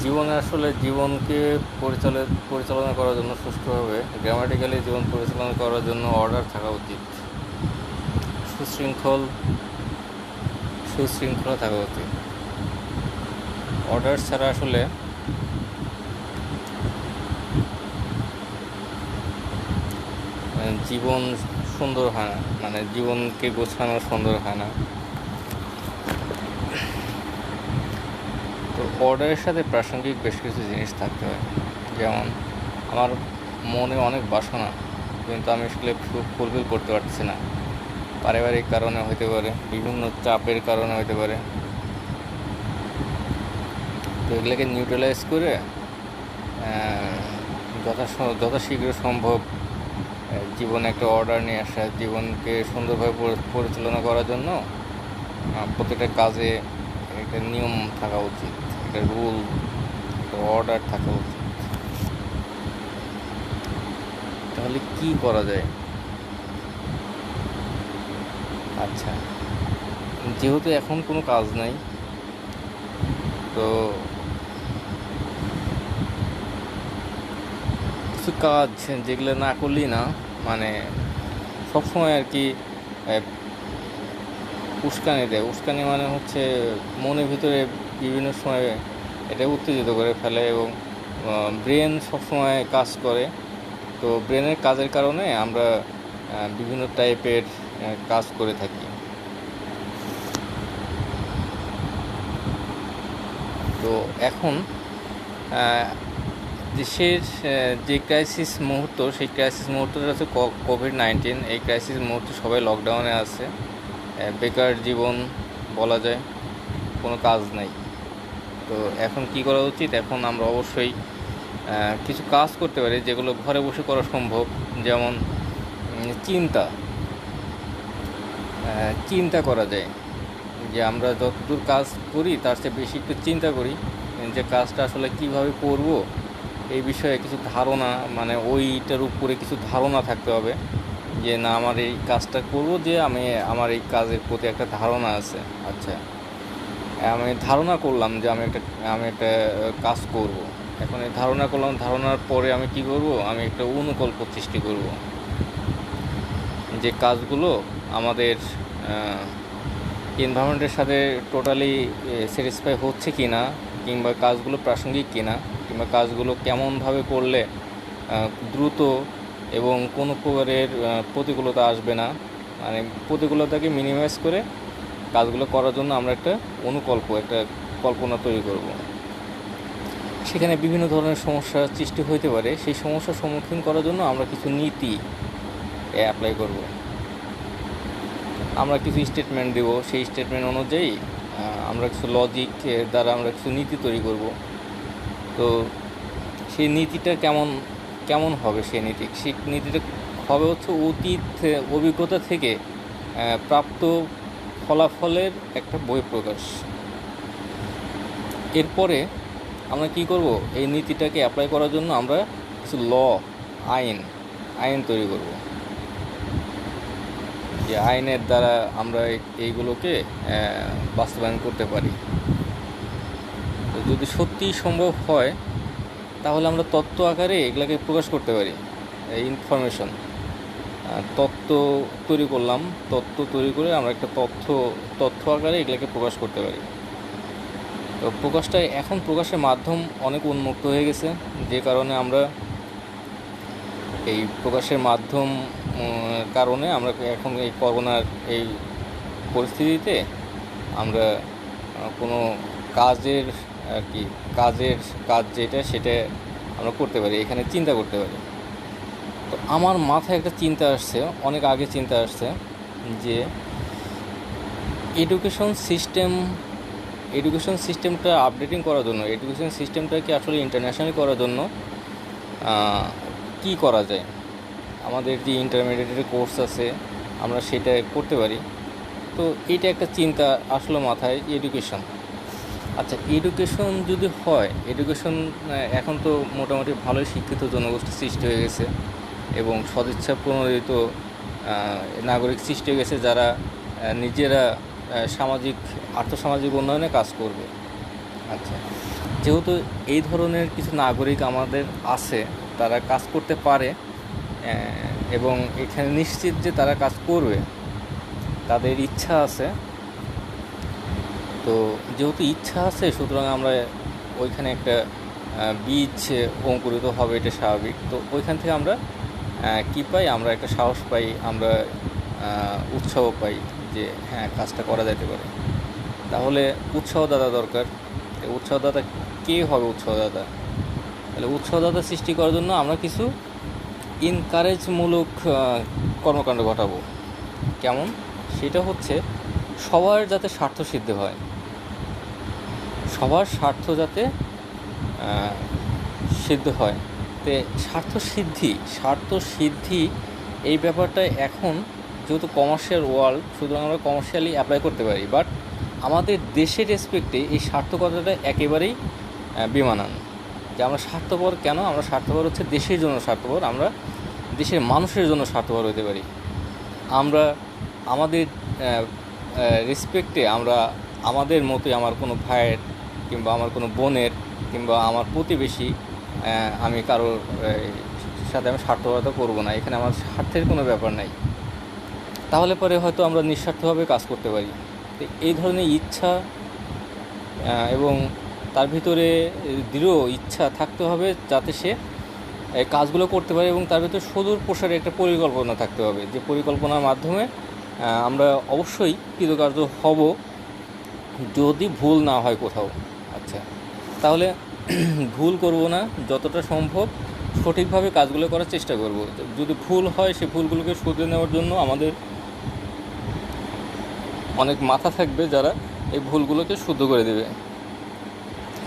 জীবনে আসলে জীবনকে পরিচালনা করার জন্য সুষ্ঠুভাবে গ্রামাটিক্যালি জীবন পরিচালনা করার জন্য অর্ডার থাকা উচিত। সুশৃঙ্খল সুশৃঙ্খলা থাকা উচিত। অর্ডার ছাড়া আসলে জীবন সুন্দর হয় না, মানে জীবনকে গোছানো সুন্দর হয় না। তো অর্ডারের সাথে প্রাসঙ্গিক বেশ কিছু জিনিস থাকতে হয়। যেমন আমার মনে অনেক বাসনা, কিন্তু আমি আসলে ফুলফিল করতে পারছি না। পারিবারিক কারণে হতে পারে, বিভিন্ন চাপের কারণে হতে পারে। তো এগুলোকে নিউট্রালাইজ করে যথাশীঘ্র সম্ভব জীবনে একটা অর্ডার নিয়ে আসা, জীবনকে সুন্দরভাবে পরিচালনা করার জন্য প্রত্যেকটা কাজে একটা নিয়ম থাকা উচিত, একটা রুল, একটা অর্ডার থাকা উচিত। তাহলে কি করা যায়? আচ্ছা, যেহেতু এখন কোনো কাজ নাই, তো কিছু কাজ যেগুলো না করলেই না, মানে সবসময় আর কি উস্কানি দেয়। উস্কানি মানে হচ্ছে মনের ভিতরে বিভিন্ন সময় এটা উত্তেজিত করে ফেলে, এবং ব্রেন সবসময় কাজ করে। তো ব্রেনের কাজের কারণে আমরা বিভিন্ন টাইপের কাজ করে থাকি। তো এখন দেশের যে ক্রাইসিস মুহূর্ত, সেই ক্রাইসিস মুহূর্তটা হচ্ছে কোভিড-19। এই ক্রাইসিস মুহূর্তে সবাই লকডাউনে আছে, বেকার জীবন বলা যায়, কোনো কাজ নাই। তো এখন কি করা উচিত? এখন আমরা অবশ্যই কিছু কাজ করতে পারি যেগুলো ঘরে বসে করা সম্ভব। যেমন চিন্তা করা যায়, যে আমরা যতদূর কাজ করি তার চেয়ে বেশি একটু চিন্তা করি যে কাজটা আসলে কিভাবে করব, এই বিষয়ে কিছু ধারণা, মানে ওইটার উপরে কিছু ধারণা থাকতে হবে যে না, আমার এই কাজটা করব, যে আমার এই কাজের প্রতি একটা ধারণা আছে। আচ্ছা, আমি ধারণা করলাম যে আমি একটা কাজ করব। এখন এই ধারণা করলাম, ধারণার পরে আমি কি করব? আমি একটা অনুকল্প সৃষ্টি করব, যে কাজগুলো আমাদের এনভায়রনমেন্টের সাথে টোটালি স্যাটিসফাই হচ্ছে কি না, কিংবা কাজগুলো প্রাসঙ্গিক কি না, কিংবা কাজগুলো কেমনভাবে করলে দ্রুত এবং কোনো প্রকারের প্রতিকূলতা আসবে না, মানে প্রতিকূলতাকে মিনিমাইজ করে কাজগুলো করার জন্য আমরা একটা একটা কল্পনা তৈরি করব। সেখানে বিভিন্ন ধরনের সমস্যার সৃষ্টি হতে পারে। সেই সমস্যার সম্মুখীন করার জন্য আমরা কিছু নীতি অ্যাপ্লাই করব। আমরা কিছু স্টেটমেন্ট দেব, সেই স্টেটমেন্ট অনুযায়ী আমরা কিছু লজিক দ্বারা আমরা কিছু নীতি তৈরি করব। তো সেই নীতিটা কেমন হবে? সেই নীতিটা হবে হচ্ছে অতীত অভিজ্ঞতা থেকে প্রাপ্ত ফলাফলের একটা বহিঃপ্রকাশ। এরপরে আমরা কি করব? এই নীতিটাকে অ্যাপ্লাই করার জন্য আমরা কিছু আইন তৈরি করব, যে আইনের দ্বারা আমরা এইগুলোকে বাস্তবায়ন করতে পারি। তো যদি সত্যিই সম্ভব হয়, তাহলে আমরা তত্ত্ব আকারে এগুলোকে প্রকাশ করতে পারি। ইনফরমেশন, তত্ত্ব তৈরি করলাম, তত্ত্ব তৈরি করে আমরা একটা তথ্য আকারে এগুলোকে প্রকাশ করতে পারি। তো প্রকাশের মাধ্যম অনেক উন্মুক্ত হয়ে গেছে, যে কারণে আমরা এই প্রকাশের মাধ্যম কারণে আমরা এখন এই করোনার এই পরিস্থিতিতে আমরা কোনো কাজের আর কি কাজ যেটা সেটা আমরা করতে পারি, এখানে চিন্তা করতে পারি। তো আমার মাথায় একটা চিন্তা আসছে, অনেক আগে চিন্তা আসছে, যে এডুকেশন সিস্টেমটা আপডেটিং করার জন্য, এডুকেশন সিস্টেমটাকে আসলে ইন্টারন্যাশনাল করার জন্য কি করা যায়। আমাদের যে ইন্টারমিডিয়েটের কোর্স আছে, আমরা সেটা করতে পারি। তো এটা একটা চিন্তা আসলো মাথায়, এডুকেশন। আচ্ছা, এডুকেশন যদি হয়, এখন তো মোটামুটি ভালোই শিক্ষিত জনগোষ্ঠী সৃষ্টি হয়ে গেছে, এবং সদিচ্ছা প্রণোদিত নাগরিক সৃষ্টি হয়ে গেছে, যারা নিজেরা আর্থসামাজিক উন্নয়নে কাজ করবে। আচ্ছা, যেহেতু এই ধরনের কিছু নাগরিক আমাদের আছে, তারা কাজ করতে পারে এবং এখানে নিশ্চিত যে তারা কাজ করবে, তাদের ইচ্ছা আছে। তো যেহেতু ইচ্ছা আছে, সুতরাং আমরা ওইখানে একটা বীজ অঙ্কুরিত হবে, এটা স্বাভাবিক। তো ওইখান থেকে আমরা কী পাই, আমরা একটা সাহস পাই, আমরা উৎসাহ পাই যে হ্যাঁ, কাজটা করা যেতে পারে। তাহলে উৎসাহদাতা দরকার। উৎসাহদাতা কে হবে উৎসাহদাতা? তাহলে উৎসাহদাতা সৃষ্টি করার জন্য আমরা কিছু ইনকারেজমূলক কর্মকাণ্ড ঘটাবো। কেমন? সেটা হচ্ছে সবার যাতে স্বার্থ সিদ্ধ হয়, সবার স্বার্থ যাতে সিদ্ধ হয়। তো স্বার্থ সিদ্ধি এই ব্যাপারটা এখন যেহেতু কমার্শিয়াল ওয়ার্ল্ড, সুতরাং আমরা কমার্শিয়ালি অ্যাপ্লাই করতে পারি, বাট আমাদের দেশের রেসপেক্টে এই স্বার্থকতাটা একেবারেই বেমানান। যে আমরা স্বার্থপর কেন? আমরা স্বার্থপর হচ্ছে দেশের জন্য স্বার্থপর, আমরা দেশের মানুষের জন্য স্বার্থপর হতে পারি। আমরা আমাদের রেসপেক্টে আমরা আমাদের মতোই, আমার কোনো ভাইয়ের কিংবা আমার কোনো বোনের কিংবা আমার প্রতিবেশী, আমি কারোর সাথে আমি স্বার্থপরতা করবো না, এখানে আমার স্বার্থের কোনো ব্যাপার নাই। তাহলে পরে হয়তো আমরা নিঃস্বার্থভাবে কাজ করতে পারি। তো এই ধরনের ইচ্ছা এবং তার ভিতরে দৃঢ় ইচ্ছা থাকতে হবে যাতে সে কাজগুলো করতে পারে, এবং তার ভিতরে সুদূর প্রসারে একটা পরিকল্পনা থাকতে হবে, যে পরিকল্পনার মাধ্যমে আমরা অবশ্যই কৃতকার্য হব যদি ভুল না হয় কোথাও। আচ্ছা, তাহলে ভুল করব না, যতটা সম্ভব সঠিকভাবে কাজগুলো করার চেষ্টা করব। যদি ভুল হয়, সে ভুলগুলোকে শুধরে নেওয়ার জন্য আমাদের অনেক মাথা থাকবে যারা এই ভুলগুলোকে শুদ্ধ করে দেবে,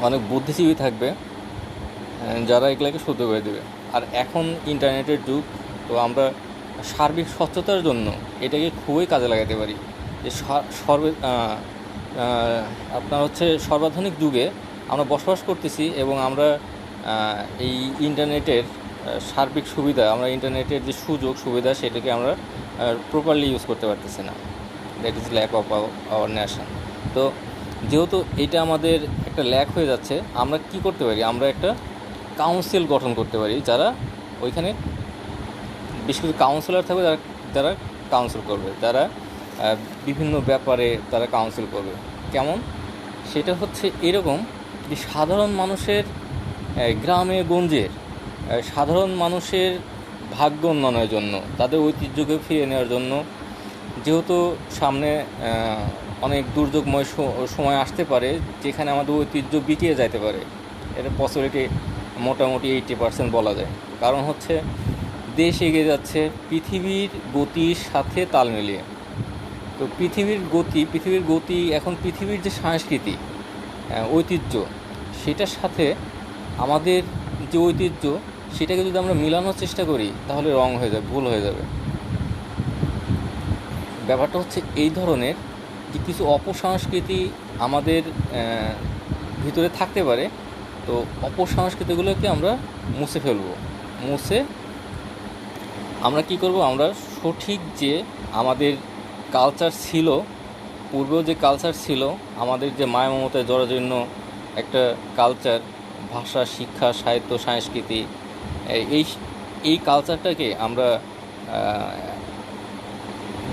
অনেক বুদ্ধিজীবী থাকবে যারা এগুলোকে শুদ্ধ করে দেবে। আর এখন ইন্টারনেটের যুগ, তো আমরা সার্বিক স্বচ্ছতার জন্য এটাকে খুবই কাজে লাগাতে পারি। যে আপনার হচ্ছে সর্বাধুনিক যুগে আমরা বসবাস করতেছি, এবং আমরা এই ইন্টারনেটের সার্বিক সুবিধা, আমরা ইন্টারনেটের যে সুযোগ সুবিধা, সেটাকে আমরা প্রপারলি ইউজ করতে পারতেছি না। That is lack of our nation. তো যেহেতু এটা আমাদের একটা ল্যাক হয়ে যাচ্ছে, আমরা কি করতে পারি? আমরা একটা কাউন্সিল গঠন করতে পারি, যারা ওইখানে বিশেষ করে কাউন্সিলর থাকবে, যারা কাউন্সিল করবে, যারা বিভিন্ন ব্যাপারে তারা কাউন্সিল করবে। কেমন? সেটা হচ্ছে এরকম যে সাধারণ মানুষের, গ্রামে গঞ্জের সাধারণ মানুষের ভাগ্য উন্নয়নের জন্য, তাদের ঐতিহ্যকে ফিরিয়ে নেওয়ার জন্য, যেহেতু সামনে অনেক দুর্যোগময় সময় আসতে পারে যেখানে আমাদের ঐতিহ্য বিকিয়ে যাইতে পারে, এটা পসিবিলিটি মোটামুটি 80% বলা যায়। কারণ হচ্ছে দেশ এগিয়ে যাচ্ছে পৃথিবীর গতির সাথে তাল মিলিয়ে। তো পৃথিবীর গতি এখন পৃথিবীর যে সংস্কৃতি, ঐতিহ্য, সেটার সাথে আমাদের যে ঐতিহ্য, সেটাকে যদি আমরা মিলানোর চেষ্টা করি, তাহলে রং হয়ে যাবে, ভুল হয়ে যাবে। ব্যাপারটা হচ্ছে এই ধরনের যে কিছু অপসংস্কৃতি আমাদের ভিতরে থাকতে পারে। তো অপসংস্কৃতিগুলোকে আমরা মুছে ফেলবো। মুছে আমরা কি করব? আমরা সঠিক যে আমাদের কালচার ছিল, পূর্বেও যে কালচার ছিল, আমাদের যে মায়া মমতায় জরাজীর্ণ একটা কালচার, ভাষা, শিক্ষা, সাহিত্য, সংস্কৃতি, এই এই কালচারটাকে আমরা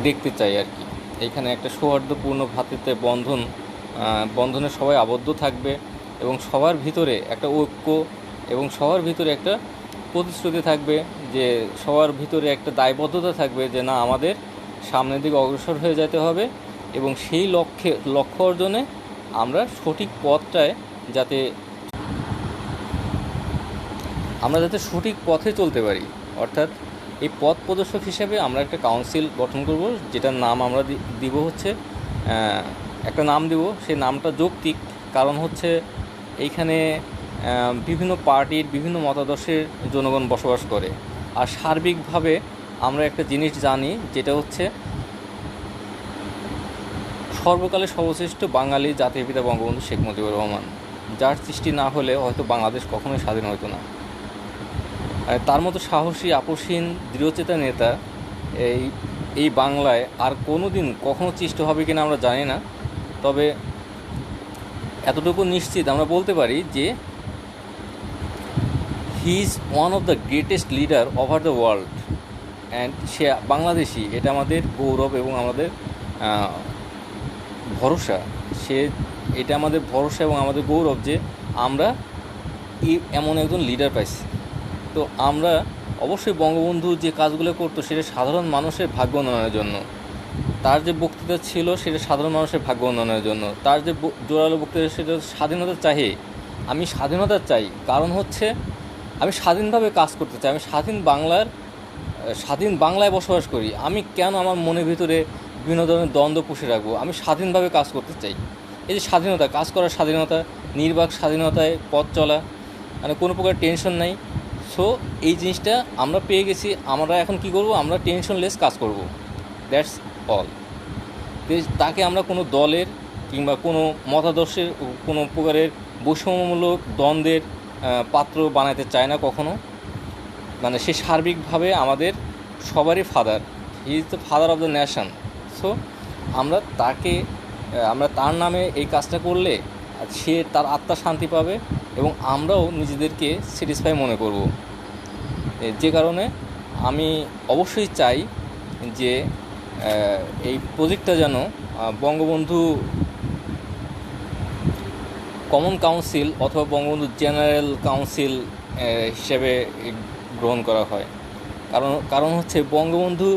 দেখতে চাই আর কি। এখানে একটা সৌহার্দ্যপূর্ণ ভ্রাতৃত্বে বন্ধনে সবাই আবদ্ধ থাকবে, এবং সবার ভিতরে একটা ঐক্য, এবং সবার ভিতরে একটা প্রতিশ্রুতি থাকবে, যে সবার ভিতরে একটা দায়বদ্ধতা থাকবে যে না, আমাদের সামনের দিকে অগ্রসর হয়ে যেতে হবে, এবং সেই লক্ষ্য অর্জনে আমরা সঠিক পথটায় যাতে সঠিক পথে চলতে পারি। অর্থাৎ এই পথ প্রদর্শক হিসেবে আমরা একটা কাউন্সিল গঠন করব, যেটার নাম আমরা দিব হচ্ছে, একটা নাম দিব, সেই নামটা যৌক্তিক। কারণ হচ্ছে এইখানে বিভিন্ন পার্টির বিভিন্ন মতাদর্শের জনগণ বসবাস করে। আর সার্বিকভাবে আমরা একটা জিনিস জানি, যেটা হচ্ছে সর্বকালের সর্বশ্রেষ্ঠ বাঙালি জাতির পিতা বঙ্গবন্ধু শেখ মুজিবুর রহমান, যার সৃষ্টি না হলে হয়তো বাংলাদেশ কখনোই স্বাধীন হতো না। তার মতো সাহসী, আপসীন, দৃঢ়চেতা নেতা এই বাংলায় আর কখনো সৃষ্টি হবে কিনা আমরা জানি না। তবে এতটুকু নিশ্চিত আমরা বলতে পারি যে he is one of the greatest leader over the world and সে বাংলাদেশি। এটা আমাদের গৌরব এবং আমাদের ভরসা। এটা আমাদের ভরসা এবং আমাদের গৌরব যে আমরা এমন একজন লিডার পাইছি। তো আমরা অবশ্যই বঙ্গবন্ধু যে কাজগুলো করতো সেটা সাধারণ মানুষের ভাগ্য উন্নয়নের জন্য। তার যে বক্তৃতা ছিল সেটা সাধারণ মানুষের ভাগ্য উন্নয়নের জন্য। তার যে জোরালো বক্তৃতা সেটা স্বাধীনতা চাই। আমি স্বাধীনতা চাই, কারণ হচ্ছে আমি স্বাধীনভাবে কাজ করতে চাই। আমি স্বাধীন বাংলায় বসবাস করি। আমি কেন আমার মনের ভিতরে বিভিন্ন ধরনের দ্বন্দ্ব পুষে রাখবো? আমি স্বাধীনভাবে কাজ করতে চাই। এই যে স্বাধীনতা, কাজ করার স্বাধীনতা, নির্বাক স্বাধীনতায় পথ চলা, মানে কোনো প্রকার টেনশন নাই। সো এই জিনিসটা আমরা পেয়ে গেছি। আমরা এখন কি করব? আমরা টেনশনলেস কাজ করব। That's all. তাকে আমরা কোনো দলের কিংবা কোনো মতাদর্শের কোনো প্রকারের বৈষম্যমূলক দ্বন্দ্বের পাত্র বানাতে চায় না কখনো। মানে সে সার্বিকভাবে আমাদের সবারই father. He is the father of the nation. So আমরা তার নামে এই কাজটা করলে সে তার আত্মা শান্তি পাবে এবং আমরাও নিজেদেরকে স্যাটিসফাই মনে করব। যে কারণে আমি অবশ্যই চাই যে এই প্রজেক্টটা যেন বঙ্গবন্ধু কমন কাউন্সিল অথবা বঙ্গবন্ধু জেনারেল কাউন্সিল হিসেবে গ্রহণ করা হয়। কারণ হচ্ছে বঙ্গবন্ধু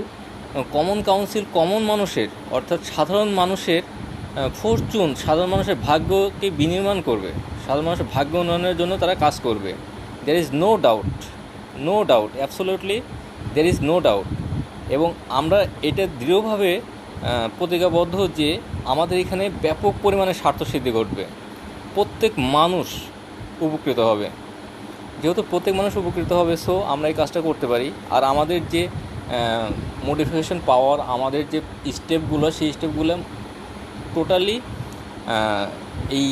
কমন কাউন্সিল কমন মানুষের, অর্থাৎ সাধারণ মানুষের ফরচুন, সাধারণ মানুষের ভাগ্যকে বিনির্মাণ করবে। সাধারণ মানুষের ভাগ্য উন্নয়নের জন্য তারা কাজ করবে। there is no doubt, absolutely there is no doubt। এবং আমরা এটা দৃঢ়ভাবে প্রতিজ্ঞাবদ্ধ যে আমাদের এখানে ব্যাপক পরিমাণে স্বার্থসিদ্ধি ঘটবে। প্রত্যেক মানুষ উপকৃত হবে। যেহেতু প্রত্যেক মানুষ উপকৃত হবে, সো আমরা এই কাজটা করতে পারি। আর আমাদের যে মোটিভেশন পাওয়ার, আমাদের যে স্টেপগুলো, সেই স্টেপগুলো টোটালি এই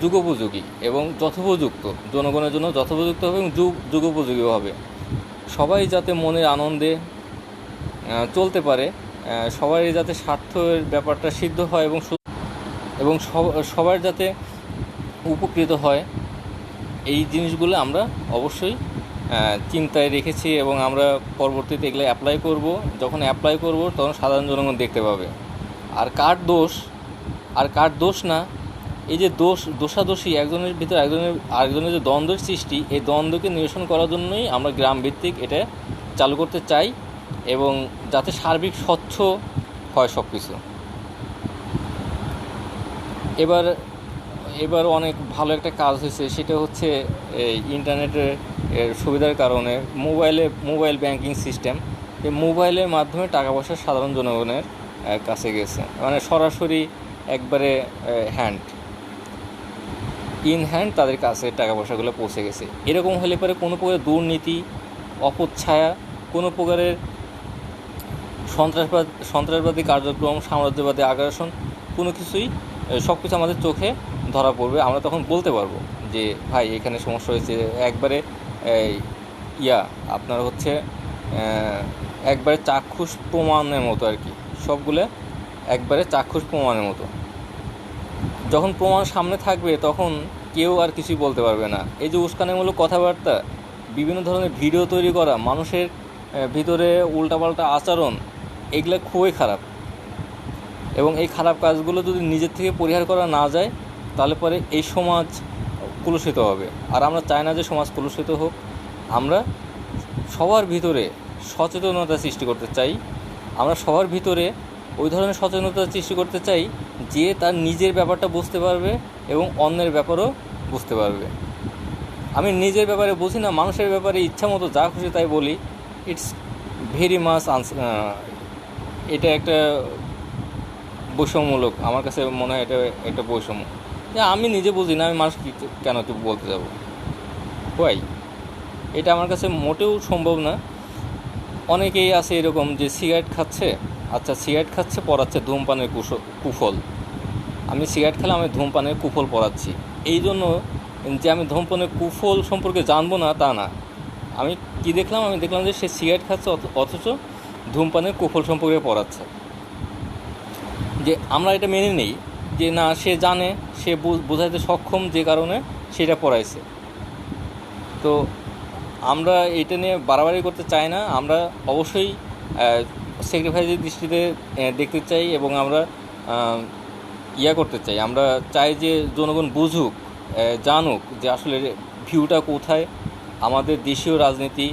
যুগোপযোগী এবং যথোপযুক্ত, জনগণের জন্য যথোপযুক্ত হবে এবং যুগোপযোগীও হবে। সবাই যাতে মনের আনন্দে চলতে পারে, সবাই যাতে স্বার্থের ব্যাপারটা সিদ্ধ হয় এবং সবার যাতে উপকৃত হয়, এই জিনিসগুলো আমরা অবশ্যই চিন্তায় রেখেছি এবং আমরা পরবর্তীতে এগুলো অ্যাপ্লাই করব। যখন অ্যাপ্লাই করব তখন সাধারণ জনগণ দেখতে পাবে। আর কার দোষ না, এই যে দোষাদোষী একজনের ভিতরে আরেকজনের যে দ্বন্দ্বের সৃষ্টি, এই দ্বন্দ্বকে নিরসন করার জন্যই আমরা গ্রামভিত্তিক এটা চালু করতে চাই এবং যাতে সার্বিক স্বচ্ছ হয় সব কিছু। এবার অনেক ভালো একটা কাজ হয়েছে, সেটা হচ্ছে এই ইন্টারনেটের সুবিধার কারণে মোবাইল ব্যাংকিং সিস্টেম, এই মোবাইলের মাধ্যমে টাকা পয়সা সাধারণ জনগণের কাছে গেছে। মানে সরাসরি একবারে ইন হ্যান্ড তাদের কাছে টাকা পয়সাগুলো পৌঁছে গেছে। এরকম হলে পরে কোনো প্রকার দুর্নীতি, অপচ্ছায়া, কোনো প্রকারের সন্ত্রাসবাদী কার্যক্রম, সাম্রাজ্যবাদী আগ্রাসন, কোনো কিছুই, সব কিছু আমাদের চোখে ধরা পড়বে। আমরা তখন বলতে পারবো যে ভাই এখানে সমস্যা হয়েছে। একবারে আপনার হচ্ছে একবারে চাক্ষুষ প্রমাণের মতো আর কি, সবগুলো একবারে চাক্ষুষ প্রমাণের মতো। যখন প্রমাণ সামনে থাকবে তখন কেউ আর কিছুই বলতে পারবে না। এই যে উস্কানিমূলক কথাবার্তা, বিভিন্ন ধরনের ভিডিও তৈরি করা, মানুষের ভিতরে উল্টাপাল্টা আচরণ, এগুলো খুবই খারাপ। এবং এই খারাপ কাজগুলো যদি নিজের থেকে পরিহার করা না যায় তাহলে পরে এই সমাজ কলুষিত হবে। আর আমরা চাই না যে সমাজ কলুষিত হোক। আমরা সবার ভিতরে সচেতনতা সৃষ্টি করতে চাই। আমরা সবার ভিতরে ওই ধরনের সচেতনতা সৃষ্টি করতে চাই যে তার নিজের ব্যাপারটা বুঝতে পারবে এবং অন্যের ব্যাপারও বুঝতে পারবে। আমি নিজের ব্যাপারে বুঝি না, মানুষের ব্যাপারে ইচ্ছা মতো যা খুশি তাই বলি। ইটস ভেরি মাচ এটা একটা বৈষম্যমূলক, আমার কাছে মনে হয় এটা একটা বৈষম্য। আমি নিজে বুঝি না, আমি মানুষ কেন কি বলতে যাব? ওয়াই? এটা আমার কাছে মোটেও সম্ভব না। অনেকেই আছে এরকম যে সিগারেট খাচ্ছে পড়াচ্ছে ধূমপানের কুফল। আমি সিগারেট খেলে আমি ধূমপানের কুফল পড়াচ্ছি। এই জন্য যে আমি ধূমপানের কুফল সম্পর্কে জানবো না তা না। আমি দেখলাম যে সে সিগারেট খাচ্ছে অথচ ধূমপানের কুফল সম্পর্কে পড়াচ্ছে। যে আমরা এটা মেনে নিই যে না সে জানে, সে বোঝাইতে সক্ষম, যে কারণে সেটা পড়াইছে। তো আমরা এটা নিয়ে বাড়াবাড়ি করতে চাই না, আমরা অবশ্যই স্যাক্রিফাইসের দৃষ্টিতে দেখতে চাই, এবং আমরা করতে চাই, আমরা চাই যে জনগণ বুঝুক, জানুক যে আসলে ভিউটা কোথায়, আমাদের দেশীয় রাজনীতি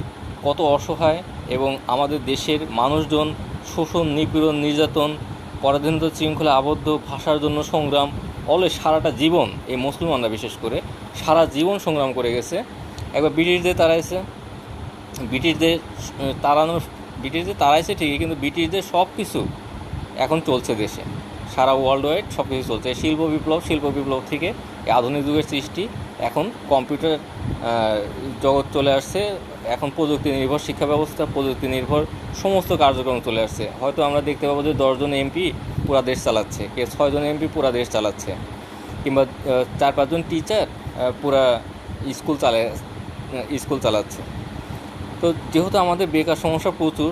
কত অসহায়, এবং আমাদের দেশের মানুষজন শোষণ, নিপীড়ন, নির্যাতন, পরাধীনতা শৃঙ্খলা আবদ্ধ, ভাষার জন্য সংগ্রাম, অলওয়েজ সারাটা জীবন, এই মুসলমানরা বিশেষ করে সারা জীবন সংগ্রাম করে গেছে। একবার ব্রিটিশদের তাড়াইছে, ব্রিটিশদের তাড়াইছে ঠিকই, কিন্তু ব্রিটিশদের সব কিছু এখন চলছে দেশে, সারা ওয়ার্ল্ড ওয়াইড সব কিছু চলছে। শিল্প বিপ্লব থেকে এই আধুনিক যুগের সৃষ্টি, এখন কম্পিউটার জগৎ চলে আসছে, এখন প্রযুক্তি নির্ভর শিক্ষা ব্যবস্থা, প্রযুক্তি নির্ভর সমস্ত কার্যক্রম চলে আসছে। হয়তো আমরা দেখতে পাবো যে 10 জন এমপি পুরা দেশ চালাচ্ছে, 6 জন এমপি পুরা দেশ চালাচ্ছে, কিংবা 4-5 জন টিচার পুরা স্কুল চালাচ্ছে। তো যেহেতু আমাদের বেকার সমস্যা প্রচুর,